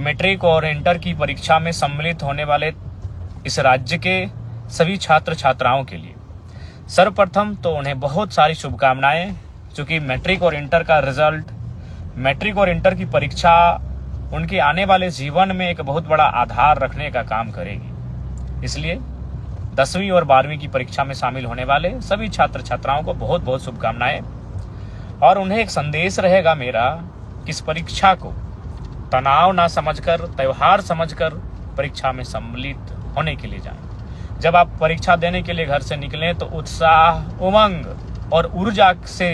Matric और inter की परीक्षा में सम्मिलित होने वाले इस राज्य के सभी छात्र छात्राओं के लिए सर्वप्रथम तो उन्हें बहुत सारी शुभकामनाएं, क्योंकि मैट्रिक और इंटर का रिजल्ट, मैट्रिक और इंटर की परीक्षा उनके आने वाले जीवन में एक बहुत बड़ा आधार रखने का काम करेगी। इसलिए 10वीं और 12वीं की परीक्षा में शामिल होने वाले सभी छात्र छात्राओं को बहुत बहुत शुभकामनाएं। और उन्हें एक संदेश रहेगा मेरा कि इस परीक्षा को तनाव ना समझकर, त्योहार समझकर परीक्षा में सम्मिलित होने के लिए जाएं। जब आप परीक्षा देने के लिए घर से निकलें तो उत्साह, उमंग और ऊर्जा से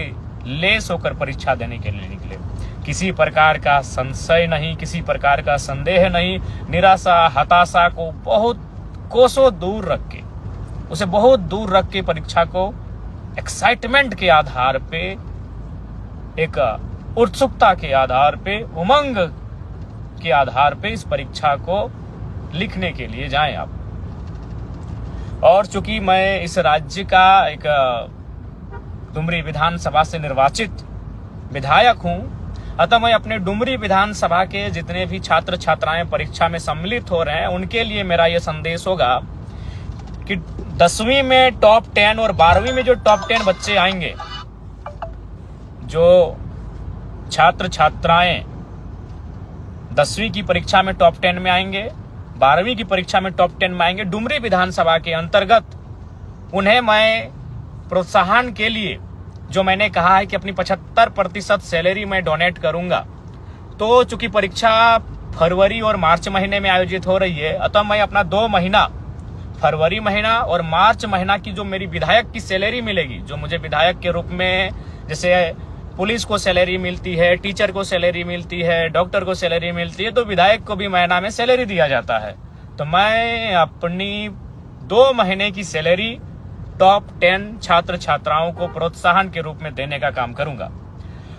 लेस होकर परीक्षा देने के लिए निकले। किसी प्रकार का संशय नहीं, किसी प्रकार का संदेह नहीं, निराशा, हताशा को बहुत कोसों दूर रख के, उसे बहुत दूर रख के परीक्षा को एक्साइटमेंट के आधार पे, एक उत्सुकता के आधार पे, उमंग के आधार पे इस परीक्षा को लिखने के लिए जाएं आप। और चूंकि मैं इस राज्य का एक डुमरी विधानसभा से निर्वाचित विधायक हूं, अतः मैं अपने डुमरी विधानसभा के जितने भी छात्र छात्राएं परीक्षा में सम्मिलित हो रहे हैं उनके लिए मेरा यह संदेश होगा कि 10वीं में टॉप 10 और 12वीं में जो टॉप 10 बच्चे आएंगे, जो छात्र छात्राएं 10वीं की परीक्षा में टॉप 10 में आएंगे, 12वीं की परीक्षा में टॉप 10 में आएंगे, डुमरी विधानसभा के अंतर्गत उन्हें मैं प्रोत्साहन के लिए, जो मैंने कहा है कि अपनी 75% सैलरी मैं डोनेट करूंगा, तो चूंकि परीक्षा फरवरी और मार्च महीने में आयोजित हो रही है, अतः मैं अपना 2 महीना, फरवरी महीना और मार्च महीना की जो मेरी विधायक की सैलरी मिलेगी, जो मुझे विधायक के रूप में जैसे पुलिस को सैलरी मिलती है, टीचर को सैलरी मिलती है, डॉक्टर को सैलरी मिलती है, तो विधायक को भी महीना में सैलरी दिया जाता है। तो मैं अपनी 2 महीने की सैलरी टॉप 10 छात्र छात्राओं को प्रोत्साहन के रूप में देने का काम करूंगा।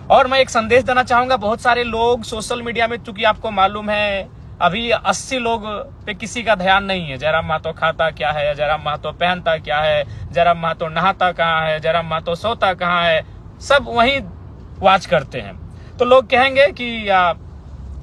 और मैं एक संदेश देना चाहूंगा, बहुत सारे लोग सोशल मीडिया में, चूंकि आपको मालूम है अभी 80 लोग पे किसी का ध्यान नहीं है। जयराम महतो खाता क्या है, जयराम महतो पहनता क्या है, जयराम महतो नहाता कहाँ है, जयराम महतो सोता कहाँ है, सब वही वॉच करते हैं। तो लोग कहेंगे कि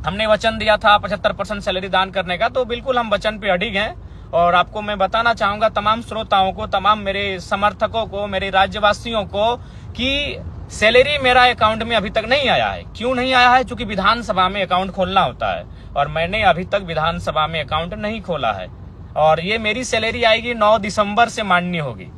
हमने वचन दिया था 75% सैलरी दान करने का, तो बिल्कुल हम वचन पे अडिग हैं। और आपको मैं बताना चाहूंगा, तमाम श्रोताओं को, तमाम मेरे समर्थकों को, मेरे राज्यवासियों को, कि सैलरी मेरा अकाउंट में अभी तक नहीं आया है। क्यों नहीं आया है? क्योंकि विधानसभा में अकाउंट खोलना होता है और मैंने अभी तक विधानसभा में अकाउंट नहीं खोला है। और ये मेरी सैलरी आएगी 9 दिसंबर से मान्य होगी।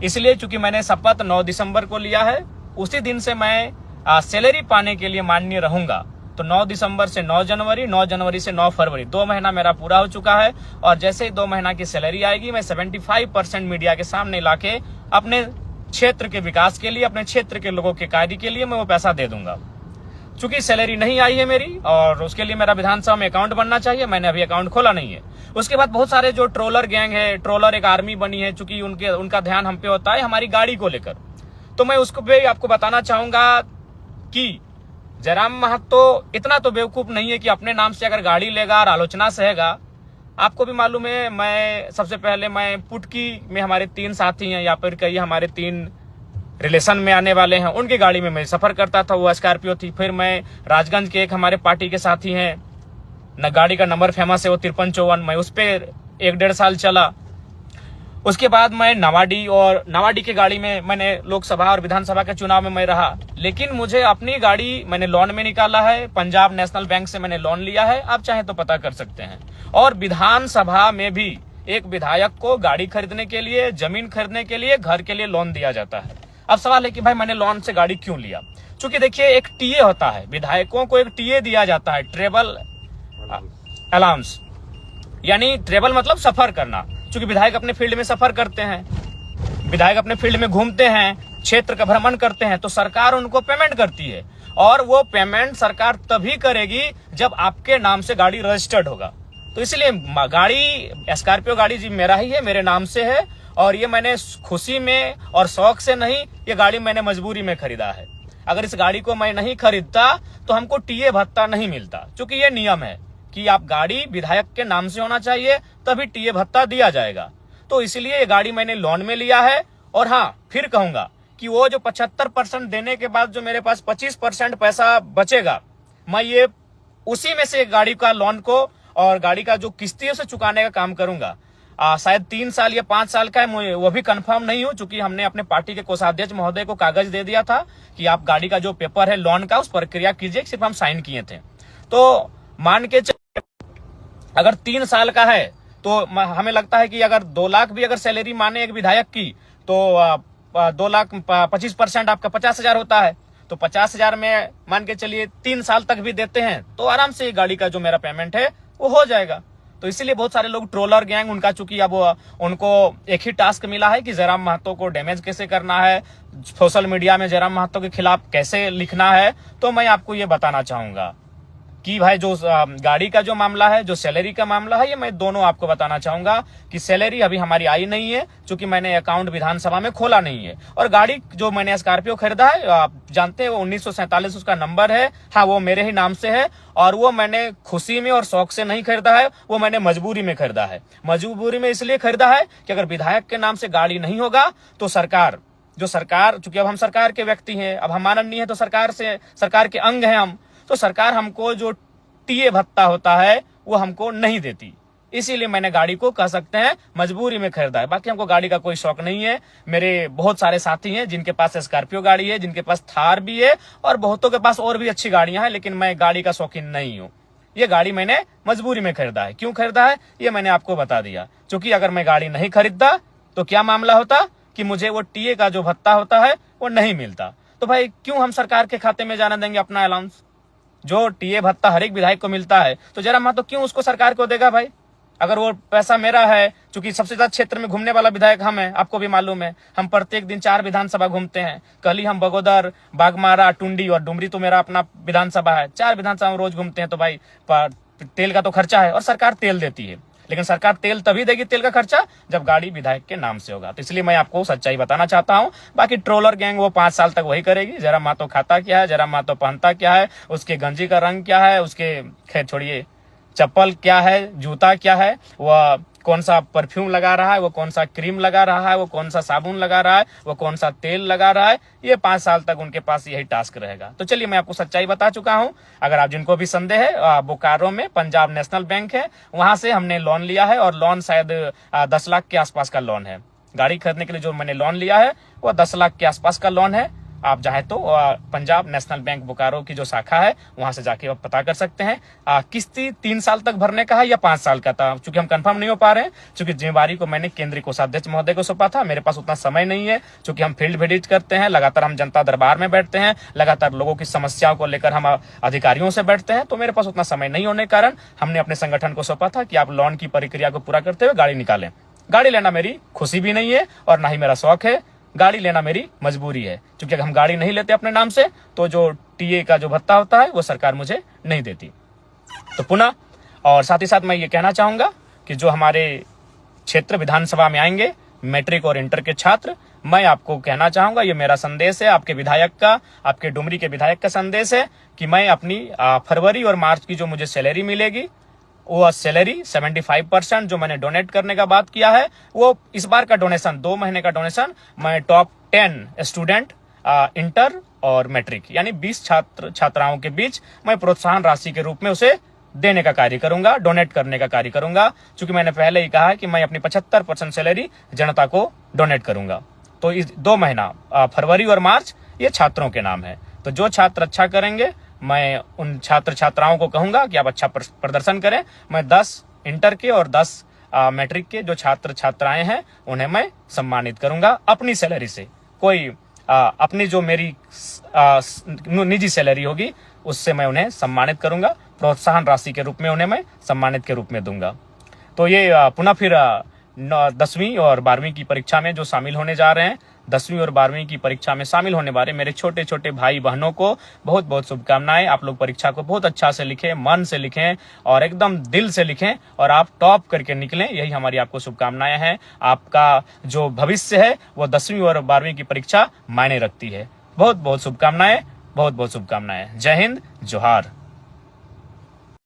इसलिए चूंकि मैंने शपथ 9 दिसंबर को लिया है, उसी दिन से मैं सैलरी पाने के लिए मान्य रहूंगा। तो 9 दिसंबर से 9 जनवरी, 9 जनवरी से 9 फरवरी, 2 महीना मेरा पूरा हो चुका है। और जैसे ही 2 महीना की सैलरी आएगी, मैं 75% मीडिया के सामने लाके अपने क्षेत्र के विकास के लिए, अपने क्षेत्र के लोगों के कार्य के लिए मैं वो पैसा दे दूंगा। चूंकि सैलरी नहीं आई है मेरी, और उसके लिए मेरा विधानसभा में अकाउंट बनना चाहिए, मैंने अभी अकाउंट खोला नहीं है। उसके बाद बहुत सारे जो ट्रोलर गैंग है, ट्रोलर एक आर्मी बनी है, चूंकि उनका ध्यान हम पे होता है हमारी गाड़ी को लेकर। तो मैं उसको भी आपको बताना चाहूंगा कि जयराम महतो इतना तो बेवकूफ नहीं है कि अपने नाम से अगर गाड़ी लेगा और आलोचना सहेगा। आपको भी मालूम है, मैं सबसे पहले मैं पुटकी में हमारे 3 साथी हैं, या फिर कई हमारे 3 रिलेशन में आने वाले हैं, उनकी गाड़ी में मैं सफर करता था, वो स्कॉर्पियो थी। फिर मैं राजगंज के एक हमारे पार्टी के साथी हैं, न गाड़ी का नंबर फेमस है, वो 5354, मैं उस पर 1-1.5 साल चला। उसके बाद मैं नवाडी की गाड़ी में मैंने लोकसभा और विधानसभा के चुनाव में मैं रहा। लेकिन मुझे अपनी गाड़ी मैंने लोन में निकाला है, पंजाब नेशनल बैंक से मैंने लोन लिया है, आप चाहे तो पता कर सकते हैं। और विधानसभा में भी एक विधायक को गाड़ी खरीदने के लिए, जमीन खरीदने के लिए, घर के लिए लोन दिया जाता है। अब सवाल है कि भाई मैंने लोन से गाड़ी क्यों लिया? चूंकि देखिए, एक टीए होता है, विधायकों को एक टीए दिया जाता है, ट्रेवल अलाउंस, यानी ट्रेवल मतलब सफर करना। चूंकि विधायक अपने फील्ड में सफर करते हैं, विधायक अपने फील्ड में घूमते हैं, क्षेत्र का भ्रमण करते हैं, तो सरकार उनको पेमेंट करती है। और वो पेमेंट सरकार तभी करेगी जब आपके नाम से गाड़ी रजिस्टर्ड होगा। तो इसलिए गाड़ी, स्कॉर्पियो गाड़ी जी मेरा ही है, मेरे नाम से है। और ये मैंने खुशी में और शौक से नहीं, ये गाड़ी मैंने मजबूरी में खरीदा है। अगर इस गाड़ी को मैं नहीं खरीदता तो हमको टीए भत्ता नहीं मिलता। चूंकि ये नियम है कि आप गाड़ी विधायक के नाम से होना चाहिए, तभी टीए भत्ता दिया जाएगा। तो इसलिए ये गाड़ी मैंने लोन में लिया है। और हाँ, फिर कहूंगा कि वो जो 75% देने के बाद जो मेरे पास 25% पैसा बचेगा, मैं ये उसी में से गाड़ी का लोन को और गाड़ी का जो किस्ती है उसे चुकाने का काम करूंगा। शायद 3 साल या 5 साल का है, वो भी कंफर्म नहीं हूं, चूंकि हमने अपने पार्टी के कोषाध्यक्ष महोदय को कागज दे दिया था कि आप गाड़ी का जो पेपर है लोन का उस प्रक्रिया कीजिए, सिर्फ हम साइन किए थे। तो मान के अगर 3 साल का है तो हमें लगता है कि अगर 2 लाख भी अगर सैलरी माने एक विधायक की तो 2,25% आपका 50,000 होता है। तो 50,000 में मान के चलिए 3 साल तक भी देते हैं तो आराम से गाड़ी का जो मेरा पेमेंट है वो हो जाएगा। तो इसीलिए बहुत सारे लोग ट्रोलर गैंग, उनका चूंकि अब उनको एक ही टास्क मिला है कि जयराम महतो को डैमेज कैसे करना है, सोशल मीडिया में जयराम महतो के खिलाफ कैसे लिखना है। तो मैं आपको ये बताना चाहूंगा कि भाई जो गाड़ी का जो मामला है, जो सैलरी का मामला है, ये मैं दोनों आपको बताना चाहूंगा कि सैलरी अभी हमारी आई नहीं है, क्योंकि मैंने अकाउंट विधानसभा में खोला नहीं है। और गाड़ी जो मैंने स्कॉर्पियो खरीदा है, आप जानते हैं, वो 1947 उसका नंबर है। हाँ, वो मेरे ही नाम से है और वो मैंने खुशी में और शौक से नहीं खरीदा है, वो मैंने मजबूरी में खरीदा है। मजबूरी में इसलिए खरीदा है कि अगर विधायक के नाम से गाड़ी नहीं होगा तो सरकार, चूंकि अब हम सरकार के व्यक्ति हैं, अब हम माननीय है तो सरकार के अंग हैं हम, तो सरकार हमको जो टीए भत्ता होता है वो हमको नहीं देती। इसीलिए मैंने गाड़ी को कह सकते हैं मजबूरी में खरीदा है। बाकी हमको गाड़ी का कोई शौक नहीं है। मेरे बहुत सारे साथी हैं जिनके पास स्कॉर्पियो गाड़ी है, जिनके पास थार भी है और बहुतों के पास और भी अच्छी गाड़ियां हैं, लेकिन मैं गाड़ी का शौकीन नहीं हूं। ये गाड़ी मैंने मजबूरी में खरीदा है। क्यों खरीदा है ये मैंने आपको बता दिया। क्योंकि अगर मैं गाड़ी नहीं खरीदता तो क्या मामला होता कि मुझे वो टीए का जो भत्ता होता है वो नहीं मिलता। तो भाई क्यों हम सरकार के खाते में जाने देंगे अपना अलाउंस? जो टीए भत्ता हर एक विधायक को मिलता है तो जयराम महतो क्यों उसको सरकार को देगा भाई? अगर वो पैसा मेरा है, क्योंकि सबसे ज्यादा क्षेत्र में घूमने वाला विधायक हम है, आपको भी मालूम है। हम प्रत्येक दिन 4 विधानसभा घूमते हैं। कल ही हम बगोदर, बागमारा, टुंडी और डुमरी तो मेरा अपना विधानसभा है, 4 विधानसभा में रोज घूमते हैं। तो भाई तेल का तो खर्चा है और सरकार तेल देती है, लेकिन सरकार तेल तभी देगी, तेल का खर्चा, जब गाड़ी विधायक के नाम से होगा। तो इसलिए मैं आपको सच्चाई बताना चाहता हूं। बाकी ट्रोलर गैंग वो 5 साल तक वही करेगी। जयराम महतो खाता क्या है, जयराम महतो पहनता क्या है, उसके गंजी का रंग क्या है, उसके खैर छोड़िए चप्पल क्या है, जूता क्या है, वह कौन सा परफ्यूम लगा रहा है, वो कौन सा क्रीम लगा रहा है, वो कौन सा साबुन लगा रहा है, वो कौन सा तेल लगा रहा है, ये 5 साल तक उनके पास यही टास्क रहेगा। तो चलिए मैं आपको सच्चाई बता चुका हूं। अगर आप जिनको भी संदेह है, बोकारो में पंजाब नेशनल बैंक है, वहां से हमने लोन लिया है और लोन शायद 10 लाख के आसपास का लोन है। गाड़ी खरीदने के लिए जो मैंने लोन लिया है वो 10 लाख के आसपास का लोन है। आप चाहे तो पंजाब नेशनल बैंक बोकारो की जो शाखा है वहां से जाके आप पता कर सकते हैं। किस्ती 3 साल तक भरने का है या 5 साल का था, चूंकि हम कंफर्म नहीं हो पा रहे हैं, क्योंकि जिम्मेवारी को मैंने केंद्रीय कोषाध्यक्ष महोदय को सौंपा था। मेरे पास उतना समय नहीं है, क्योंकि हम फील्ड विजिट करते हैं, लगातार हम जनता दरबार में बैठते हैं, लगातार लोगों की समस्याओं को लेकर हम अधिकारियों से बैठते हैं। तो मेरे पास उतना समय नहीं होने के कारण हमने अपने संगठन को सौंपा था कि आप लोन की प्रक्रिया को पूरा करते हुए गाड़ी निकालें। गाड़ी लेना मेरी खुशी भी नहीं है और ना ही मेरा शौक है, गाड़ी लेना मेरी मजबूरी है। क्योंकि अगर हम गाड़ी नहीं लेते अपने नाम से तो जो टीए का जो भत्ता होता है वो सरकार मुझे नहीं देती। तो पुनः और साथ ही साथ मैं ये कहना चाहूंगा कि जो हमारे क्षेत्र विधानसभा में आएंगे मैट्रिक और इंटर के छात्र, मैं आपको कहना चाहूंगा, ये मेरा संदेश है आपके विधायक का, आपके डुमरी के विधायक का संदेश है कि मैं अपनी फरवरी और मार्च की जो मुझे सैलरी मिलेगी वो सैलरी 75% जो मैंने डोनेट करने का बात किया है, वो इस बार का डोनेशन 2 महीने का डोनेशन मैं टॉप 10 स्टूडेंट इंटर और मैट्रिक यानी 20 छात्राओं के बीच मैं प्रोत्साहन राशि के रूप में उसे देने का कार्य करूंगा, डोनेट करने का कार्य करूंगा। क्योंकि मैंने पहले ही कहा है कि मैं अपनी 75% सैलरी जनता को डोनेट करूंगा। तो इस 2 महीना फरवरी और मार्च ये छात्रों के नाम है। तो जो छात्र अच्छा करेंगे मैं उन छात्र छात्राओं को कहूंगा कि आप अच्छा प्रदर्शन करें। मैं 10 इंटर के और 10 मैट्रिक के जो छात्र छात्राएं हैं उन्हें मैं सम्मानित करूंगा अपनी सैलरी से। कोई अपनी जो मेरी निजी सैलरी होगी उससे मैं उन्हें सम्मानित करूंगा, प्रोत्साहन राशि के रूप में उन्हें मैं सम्मानित के रूप में दूंगा। तो ये पुनः फिर 10वीं और 12वीं की परीक्षा में जो शामिल होने जा रहे हैं, 10वीं और 12वीं की परीक्षा में शामिल होने वाले मेरे छोटे छोटे भाई बहनों को बहुत बहुत शुभकामनाएं। आप लोग परीक्षा को बहुत अच्छा से लिखें, मन से लिखें और एकदम दिल से लिखें और आप टॉप करके निकलें, यही हमारी आपको शुभकामनाएं हैं। आपका जो भविष्य है वो 10वीं और 12वीं की परीक्षा मायने रखती है। बहुत बहुत शुभकामनाएं, बहुत बहुत शुभकामनाएं। जय हिंद, जोहार।